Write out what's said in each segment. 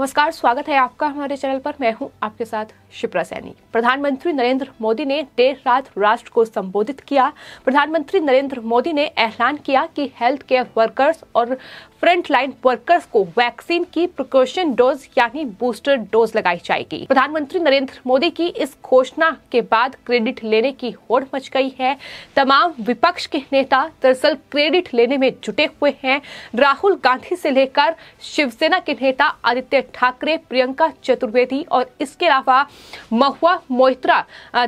नमस्कार, स्वागत है आपका हमारे चैनल पर। मैं हूं आपके साथ शिप्रा सैनी। प्रधानमंत्री नरेंद्र मोदी ने देर रात राष्ट्र को संबोधित किया। प्रधानमंत्री नरेंद्र मोदी ने ऐलान किया कि हेल्थ केयर वर्कर्स और फ्रंटलाइन वर्कर्स को वैक्सीन की प्रिकॉशन डोज यानी बूस्टर डोज लगाई जाएगी। प्रधानमंत्री नरेंद्र मोदी की इस घोषणा के बाद क्रेडिट लेने की होड़ मच गई है। तमाम विपक्ष के नेता दरअसल क्रेडिट लेने में जुटे हुए हैं। राहुल गांधी से लेकर शिवसेना के नेता आदित्य ठाकरे, प्रियंका चतुर्वेदी और इसके अलावा महुआ मोइत्रा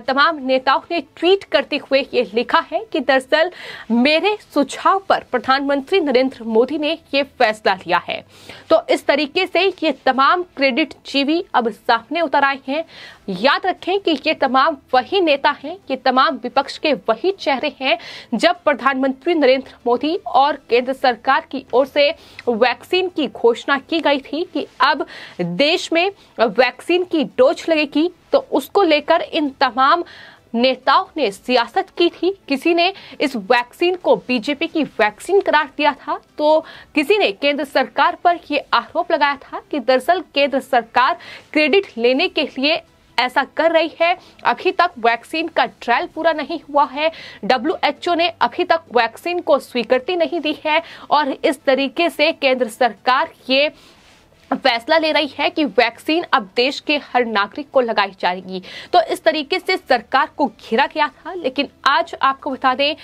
तमाम नेताओं ने ट्वीट करते हुए ये लिखा है कि दरअसल मेरे सुझाव पर प्रधानमंत्री नरेंद्र मोदी ने ये फैसला लिया है। तो इस तरीके से ये तमाम क्रेडिट जीवी अब सामने उतर आए हैं। याद रखें कि ये तमाम वही नेता हैं, ये तमाम विपक्ष के वही चेहरे हैं जब प्रधानमंत्री नरेंद्र मोदी और केंद्र सरकार की ओर से वैक्सीन की घोषणा की गई थी कि अब देश में वैक्सीन की डोज लगेगी, तो उसको लेकर इन तमाम नेताओं ने सियासत की थी। किसी ने इस वैक्सीन को बीजेपी की वैक्सीन करार दिया था, तो किसी ने केंद्र सरकार पर यह आरोप लगाया था कि दरअसल केंद्र सरकार क्रेडिट लेने के लिए ऐसा कर रही है। अभी तक वैक्सीन का ट्रायल पूरा नहीं हुआ है। WHO ने अभी तक वैक्सीन को स्वीकृति नहीं दी है और इस तरीके से केंद्र सरकार ये फैसला ले रही है कि वैक्सीन अब देश के हर नागरिक को लगाई जाएगी। तो इस तरीके से सरकार को घेरा गया था। लेकिन आज आपको बता दें,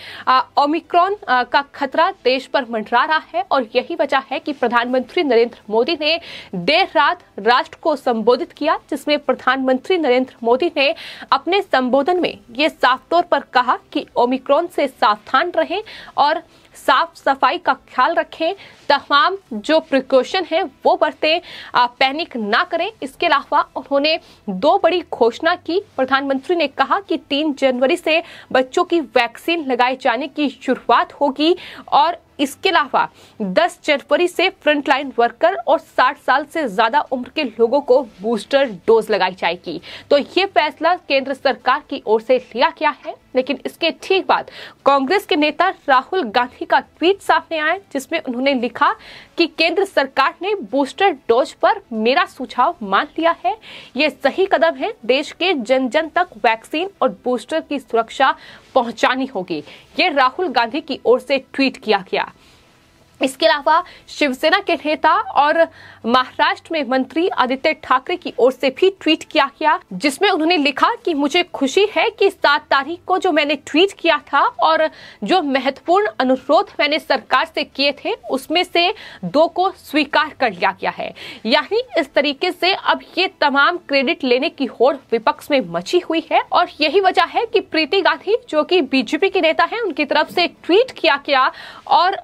ओमिक्रॉन का खतरा देश पर मंडरा रहा है और यही वजह है कि प्रधानमंत्री नरेंद्र मोदी ने देर रात राष्ट्र को संबोधित किया, जिसमें प्रधानमंत्री नरेंद्र मोदी ने अपने संबोधन में ये साफ तौर पर कहा कि ओमिक्रॉन से सावधान रहें और साफ सफाई का ख्याल रखें, तमाम जो प्रिकॉशन है वो बरतें, पैनिक ना करें। इसके अलावा उन्होंने दो बड़ी घोषणा की। प्रधानमंत्री ने कहा कि 3 जनवरी से बच्चों की वैक्सीन लगाए जाने की शुरुआत होगी और इसके अलावा 10 जनवरी से फ्रंटलाइन वर्कर और 60 साल से ज्यादा उम्र के लोगों को बूस्टर डोज लगाई जाएगी। तो ये फैसला केंद्र सरकार की ओर से लिया गया है। लेकिन इसके ठीक बाद कांग्रेस के नेता राहुल गांधी का ट्वीट सामने आया, जिसमें उन्होंने लिखा कि केंद्र सरकार ने बूस्टर डोज पर मेरा सुझाव मान लिया है। ये सही कदम है। देश के जन जन तक वैक्सीन और बूस्टर की सुरक्षा पहुंचानी होगी। ये राहुल गांधी की ओर से ट्वीट किया गया। इसके अलावा शिवसेना के नेता और महाराष्ट्र में मंत्री आदित्य ठाकरे की ओर से भी ट्वीट किया गया, जिसमें उन्होंने लिखा कि मुझे खुशी है कि 7 तारीख को जो मैंने ट्वीट किया था और जो महत्वपूर्ण अनुरोध मैंने सरकार से किए थे, उसमें से 2 को स्वीकार कर लिया गया है। यानी इस तरीके से अब ये तमाम क्रेडिट लेने की होड़ विपक्ष में मची हुई है और यही वजह है कि प्रीति गांधी, जो कि बीजेपी के नेता है, उनकी तरफ से ट्वीट किया गया और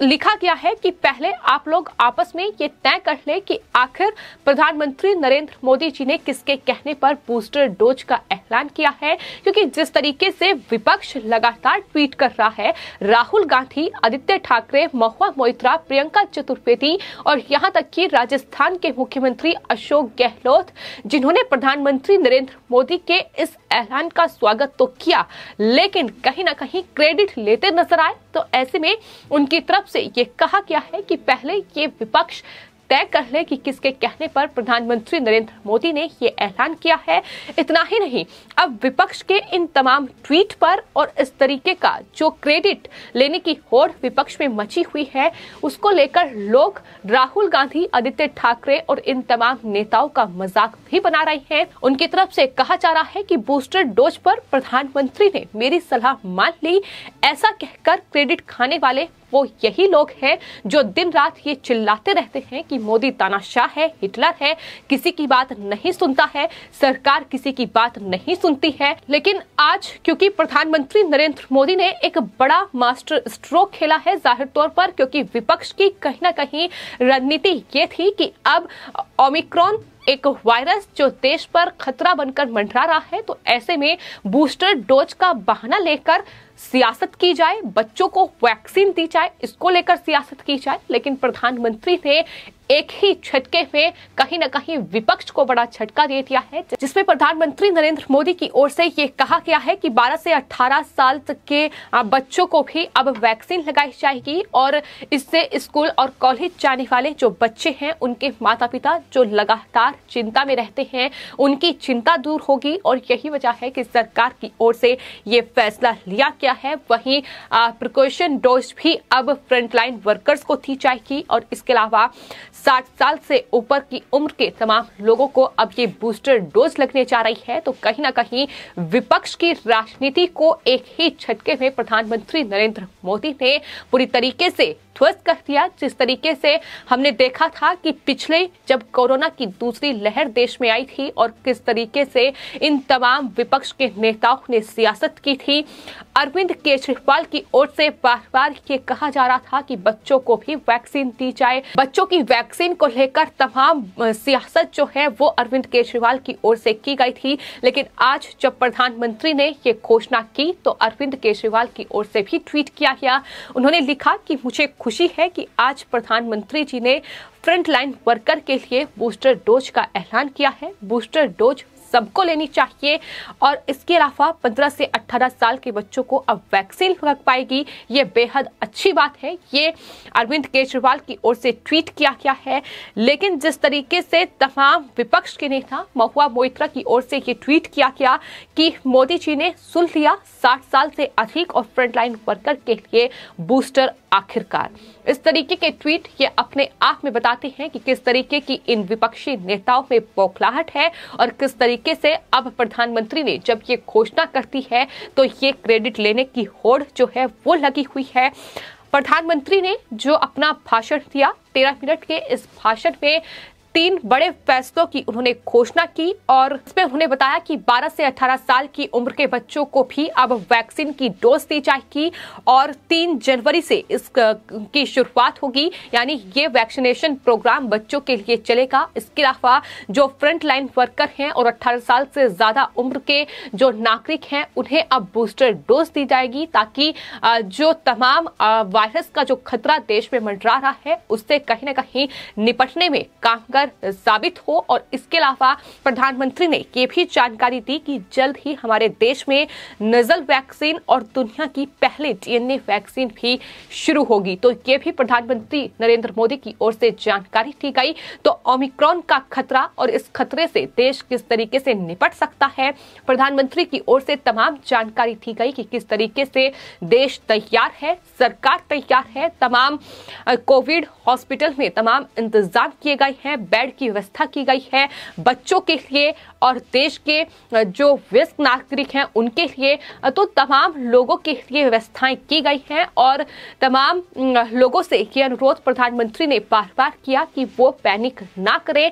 लिखा गया है कि पहले आप लोग आपस में ये तय कर ले कि आखिर प्रधानमंत्री नरेंद्र मोदी जी ने किसके कहने पर बूस्टर डोज का ऐलान किया है। क्योंकि जिस तरीके से विपक्ष लगातार ट्वीट कर रहा है, राहुल गांधी, आदित्य ठाकरे, महुआ मोइत्रा, प्रियंका चतुर्वेदी और यहां तक कि राजस्थान के मुख्यमंत्री अशोक गहलोत, जिन्होंने प्रधानमंत्री नरेंद्र मोदी के इस ऐलान का स्वागत तो किया, लेकिन कहीं ना कहीं क्रेडिट लेते नजर आए। तो ऐसे में उनकी तरफ से ये कहा गया है कि पहले ये विपक्ष तय कर ले कि किसके कहने पर प्रधानमंत्री नरेंद्र मोदी ने ये ऐलान किया है। इतना ही नहीं, अब विपक्ष के इन तमाम ट्वीट पर और इस तरीके का जो क्रेडिट लेने की होड़ विपक्ष में मची हुई है, उसको लेकर लोग राहुल गांधी, आदित्य ठाकरे और इन तमाम नेताओं का मजाक भी बना रहे हैं। उनकी तरफ से कहा जा रहा है कि बूस्टर डोज पर प्रधानमंत्री ने मेरी सलाह मान ली। ऐसा कहकर क्रेडिट खाने वाले वो यही लोग हैं जो दिन रात ये चिल्लाते रहते हैं कि मोदी तानाशाह है, हिटलर है, किसी की बात नहीं सुनता है, सरकार किसी की बात नहीं सुनती है। लेकिन आज क्योंकि प्रधानमंत्री नरेंद्र मोदी ने एक बड़ा मास्टर स्ट्रोक खेला है जाहिर तौर पर, क्योंकि विपक्ष की कहीं ना कहीं रणनीति ये थी कि अब ओमिक्रॉन एक वायरस जो देश पर खतरा बनकर मंडरा रहा है, तो ऐसे में बूस्टर डोज का बहाना लेकर सियासत की जाए, बच्चों को वैक्सीन दी जाए, इसको लेकर सियासत की जाए। लेकिन प्रधानमंत्री ने एक ही झटके में कहीं न कहीं विपक्ष को बड़ा झटका दे दिया है, जिसमें प्रधानमंत्री नरेंद्र मोदी की ओर से ये कहा गया है कि 12 से 18 साल तक के बच्चों को भी अब वैक्सीन लगाई जाएगी और इससे स्कूल और कॉलेज जाने वाले जो बच्चे हैं उनके माता पिता जो लगातार चिंता में रहते हैं उनकी चिंता दूर होगी और यही वजह है कि सरकार की ओर से ये फैसला लिया गया है। वहीं प्रिकॉशन डोज भी अब फ्रंटलाइन वर्कर्स को दी जाएगी और इसके अलावा 60 साल से ऊपर की उम्र के तमाम लोगों को अब ये बूस्टर डोज लगने जा रही है। तो कहीं ना कहीं विपक्ष की राजनीति को एक ही झटके में प्रधानमंत्री नरेंद्र मोदी ने पूरी तरीके से ध्वस्त कर दिया। जिस तरीके से हमने देखा था कि पिछले जब कोरोना की दूसरी लहर देश में आई थी और किस तरीके से इन तमाम विपक्ष के नेताओं ने सियासत की थी, अरविंद केजरीवाल की ओर से बार बार ये कहा जा रहा था कि बच्चों को भी वैक्सीन दी जाए। बच्चों की वैक्सीन को लेकर तमाम सियासत जो है वो अरविंद केजरीवाल की ओर से की गई थी, लेकिन आज जब प्रधानमंत्री ने ये घोषणा की तो अरविंद केजरीवाल की ओर से भी ट्वीट किया गया। उन्होंने लिखा कि मुझे खुशी है कि आज प्रधानमंत्री जी ने फ्रंटलाइन वर्कर के लिए बूस्टर डोज का ऐलान किया है। बूस्टर डोज सबको लेनी चाहिए और इसके अलावा 15 से 18 साल के बच्चों को अब वैक्सीन लग पाएगी। ये बेहद अच्छी बात है। ये अरविंद केजरीवाल की ओर से ट्वीट किया गया है, लेकिन जिस तरीके से तमाम विपक्ष के नेता महुआ मोइत्रा की ओर से ये ट्वीट किया गया कि मोदी जी ने सुन लिया 60 साल से अधिक और फ्रंटलाइन वर्कर के लिए बूस्टर आखिरकार। इस तरीके के ट्वीट ये अपने आप में बताते हैं कि किस तरीके की इन विपक्षी नेताओं में बौखलाहट है और किस तरीके से अब प्रधानमंत्री ने जब ये घोषणा करती है तो ये क्रेडिट लेने की होड़ जो है वो लगी हुई है। प्रधानमंत्री ने जो अपना भाषण दिया 13 मिनट के इस भाषण में 3 बड़े फैसलों की उन्होंने घोषणा की और इसमें उन्होंने बताया कि 12 से 18 साल की उम्र के बच्चों को भी अब वैक्सीन की डोज दी जाएगी और 3 जनवरी से इसकी शुरुआत होगी, यानी ये वैक्सीनेशन प्रोग्राम बच्चों के लिए चलेगा। इसके अलावा जो फ्रंट लाइन वर्कर हैं और 18 साल से ज्यादा उम्र के जो नागरिक हैं उन्हें अब बूस्टर डोज दी जाएगी ताकि जो तमाम वायरस का जो खतरा देश में मंडरा रहा है उससे कहीं ना कहीं निपटने में कारगर साबित हो। और इसके अलावा प्रधानमंत्री ने ये भी जानकारी दी कि जल्द ही हमारे देश में नजल वैक्सीन और दुनिया की पहले डीएनए वैक्सीन भी शुरू होगी। तो ये भी प्रधानमंत्री नरेंद्र मोदी की ओर से जानकारी दी गई। तो ओमिक्रॉन का खतरा और इस खतरे से देश किस तरीके से निपट सकता है, प्रधानमंत्री की ओर से तमाम जानकारी दी गई कि किस तरीके से देश तैयार है, सरकार तैयार है, तमाम कोविड हॉस्पिटल में तमाम इंतजाम किए गए हैं, बेड की व्यवस्था की गई है बच्चों के लिए और देश के जो वयस्क नागरिक हैं उनके लिए, तो तमाम लोगों के लिए व्यवस्थाएं की गई हैं। और तमाम लोगों से ये अनुरोध प्रधानमंत्री ने बार बार किया कि वो पैनिक ना करें,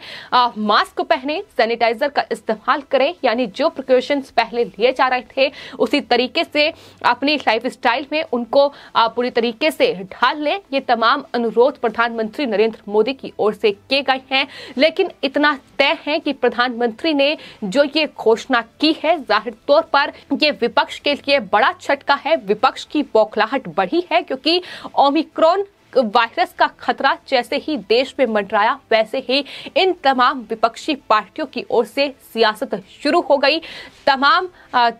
मास्क पहने, सैनिटाइजर का इस्तेमाल करें, यानी जो प्रिकॉशंस पहले लिए जा रहे थे उसी तरीके से अपनी लाइफस्टाइल में उनको पूरी तरीके से ढाल लें। ये तमाम अनुरोध प्रधानमंत्री नरेंद्र मोदी की ओर से किए गए हैं। लेकिन इतना तय है कि प्रधानमंत्री ने जो ये घोषणा की है, जाहिर तौर पर ये विपक्ष के लिए बड़ा झटका है। विपक्ष की बौखलाहट बढ़ी है क्योंकि ओमिक्रॉन वायरस का खतरा जैसे ही देश में मंडराया वैसे ही इन तमाम विपक्षी पार्टियों की ओर से सियासत शुरू हो गई। तमाम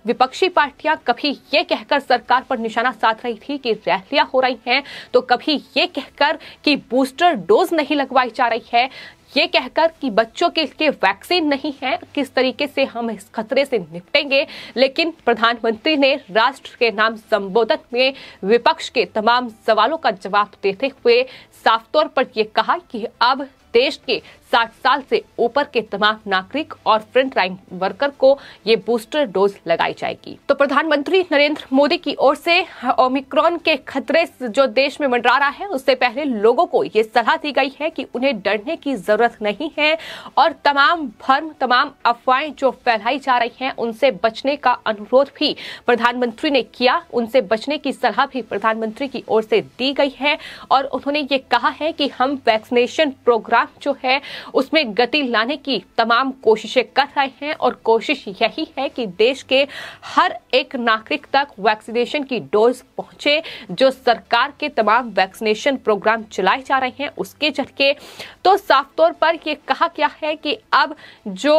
विपक्षी पार्टियां कभी ये कहकर सरकार पर निशाना साध रही थी कि रैलियां हो रही हैं, तो कभी ये कहकर कि बूस्टर डोज नहीं लगवाई जा रही है, ये कहकर कि बच्चों के लिए वैक्सीन नहीं है, किस तरीके से हम इस खतरे से निपटेंगे। लेकिन प्रधानमंत्री ने राष्ट्र के नाम संबोधन में विपक्ष के तमाम सवालों का जवाब देते हुए साफ तौर पर यह कहा कि अब देश के 60 साल से ऊपर के तमाम नागरिक और फ्रंट लाइन वर्कर को ये बूस्टर डोज लगाई जाएगी। तो प्रधानमंत्री नरेंद्र मोदी की ओर से ओमिक्रॉन के खतरे जो देश में मंडरा रहा है उससे पहले लोगों को ये सलाह दी गई है कि उन्हें डरने की जरूरत नहीं है और तमाम भ्रम, तमाम अफवाहें जो फैलाई जा रही हैं उनसे बचने का अनुरोध भी प्रधानमंत्री ने किया। उनसे बचने की सलाह भी प्रधानमंत्री की ओर से दी गई है और उन्होंने ये कहा है कि हम वैक्सीनेशन प्रोग्राम जो है उसमें गति लाने की तमाम कोशिशें कर रहे हैं और कोशिश यही है कि देश के हर एक नागरिक तक वैक्सीनेशन की डोज पहुंचे। जो सरकार के तमाम वैक्सीनेशन प्रोग्राम चलाए जा रहे हैं उसके जरिए तो साफ तौर पर यह कहा गया है कि अब जो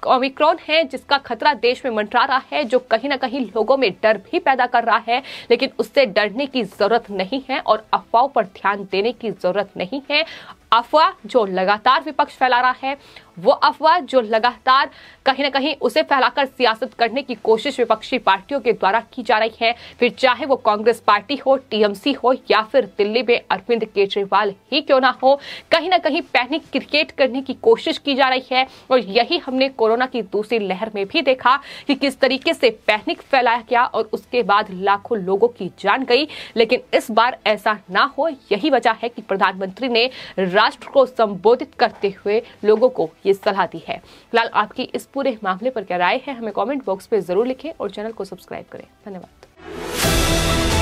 ओमिक्रॉन है जिसका खतरा देश में मंडरा रहा है, जो कहीं ना कहीं लोगों में डर भी पैदा कर रहा है, लेकिन उससे डरने की जरूरत नहीं है और अफवाहों पर ध्यान देने की जरूरत नहीं है। अफवाह जो लगातार विपक्ष फैला रहा है, वो अफवाह जो लगातार कहीं ना कहीं उसे फैलाकर सियासत करने की कोशिश विपक्षी पार्टियों के द्वारा की जा रही है, फिर चाहे वो कांग्रेस पार्टी हो, टीएमसी हो या फिर दिल्ली में अरविंद केजरीवाल ही क्यों ना हो, कहीं ना कहीं पैनिक क्रिएट करने की कोशिश की जा रही है। और यही हमने कोरोना की दूसरी लहर में भी देखा कि किस तरीके से पैनिक फैलाया गया और उसके बाद लाखों लोगों की जान गई। लेकिन इस बार ऐसा ना हो, यही वजह है कि प्रधानमंत्री ने राष्ट्र को संबोधित करते हुए लोगों को ये सलाह दी है। फिलहाल आपकी इस पूरे मामले पर क्या राय है, हमें कमेंट बॉक्स में जरूर लिखें और चैनल को सब्सक्राइब करें। धन्यवाद।